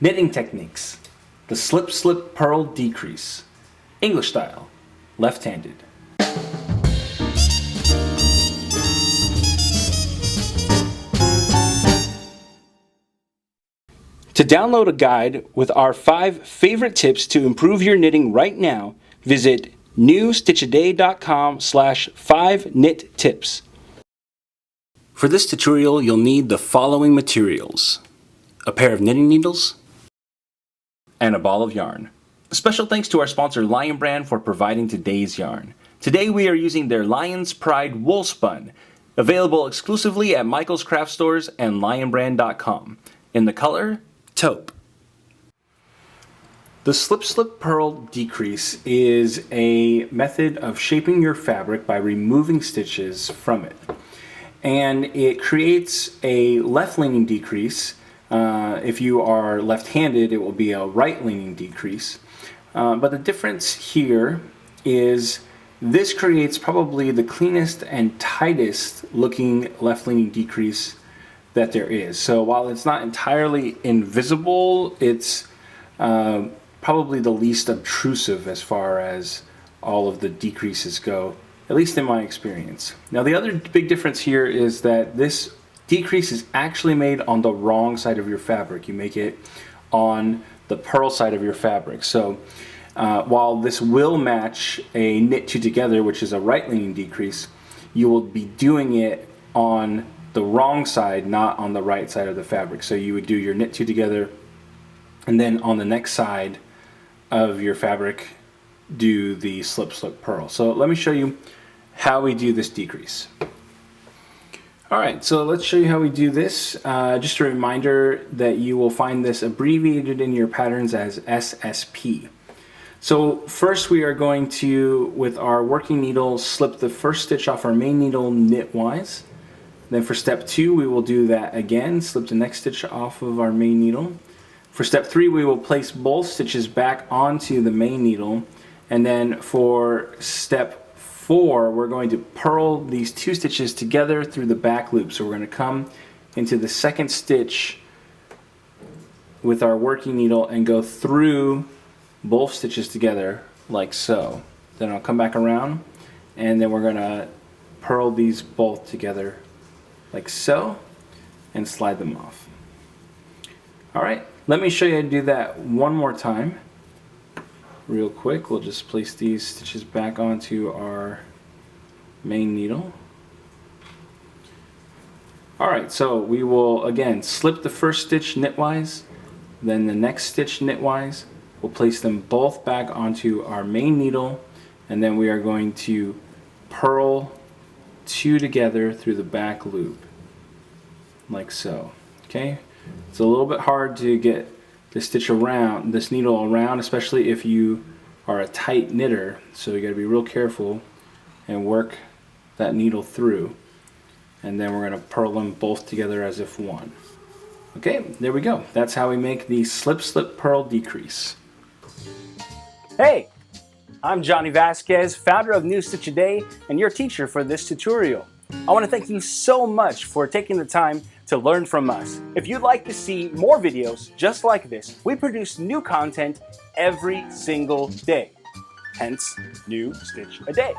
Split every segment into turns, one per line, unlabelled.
Knitting techniques. The Slip Slip Purl Decrease. English style. Left-handed. To download a guide with our 5 favorite tips to improve your knitting right now, visit newstitchaday.com/5knittips. For this tutorial, you'll need the following materials: a pair of knitting needles and a ball of yarn. A special thanks to our sponsor Lion Brand for providing today's yarn. Today we are using their Lion's Pride Woolspun, available exclusively at Michael's Craft Stores and lionbrand.com, in the color Taupe. The Slip Slip Purl Decrease is a method of shaping your fabric by removing stitches from it. And it creates a left-leaning decrease. If you are left-handed, it will be a right-leaning decrease. But the difference here is this creates probably the cleanest and tightest looking left-leaning decrease that there is. So while it's not entirely invisible, it's probably the least obtrusive as far as all of the decreases go, at least in my experience. Now the other big difference here is that this decrease is actually made on the wrong side of your fabric. You make it on the purl side of your fabric. So while this will match a knit two together, which is a right leaning decrease, you will be doing it on the wrong side, not on the right side of the fabric. So you would do your knit two together, and then on the next side of your fabric do the slip slip purl. So let me show you how we do this decrease. Alright, so let's show you how we do this. Just a reminder that you will find this abbreviated in your patterns as SSP. So first we are going to, with our working needle, slip the first stitch off our main needle knitwise. Then for step 2 we will do that again, slip the next stitch off of our main needle. For step 3 we will place both stitches back onto the main needle, and then for step 4 we're going to purl these 2 stitches together through the back loop. So we're going to come into the second stitch with our working needle and go through both stitches together like so. Then I'll come back around, and then we're going to purl these both together like so, and slide them off. Alright, let me show you how to do that one more time. Real quick, we'll just place these stitches back onto our main needle. Alright, so we will again slip the first stitch knitwise, then the next stitch knitwise. We'll place them both back onto our main needle, and then we are going to purl 2 together through the back loop like so. Okay, it's a little bit hard to get this stitch around, this needle around, especially if you are a tight knitter, so you got to be real careful and work that needle through, and then we're going to purl them both together as if one. Okay, there we go. That's how we make the Slip Slip Purl Decrease. Hey, I'm Johnny Vasquez, founder of New Stitch A Day and your teacher for this tutorial. I want to thank you so much for taking the time to learn from us. If you'd like to see more videos just like this, we produce new content every single day, hence New Stitch A Day.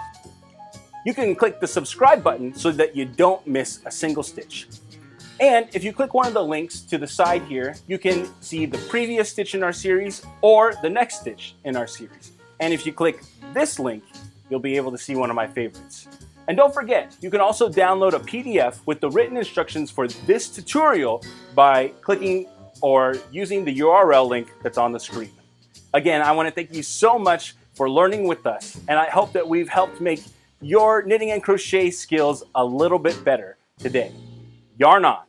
You can click the subscribe button so that you don't miss a single stitch. And if you click one of the links to the side here, you can see the previous stitch in our series or the next stitch in our series. And if you click this link, you'll be able to see one of my favorites. And don't forget, you can also download a PDF with the written instructions for this tutorial by clicking or using the URL link that's on the screen. Again, I want to thank you so much for learning with us, and I hope that we've helped make your knitting and crochet skills a little bit better today. Yarn on!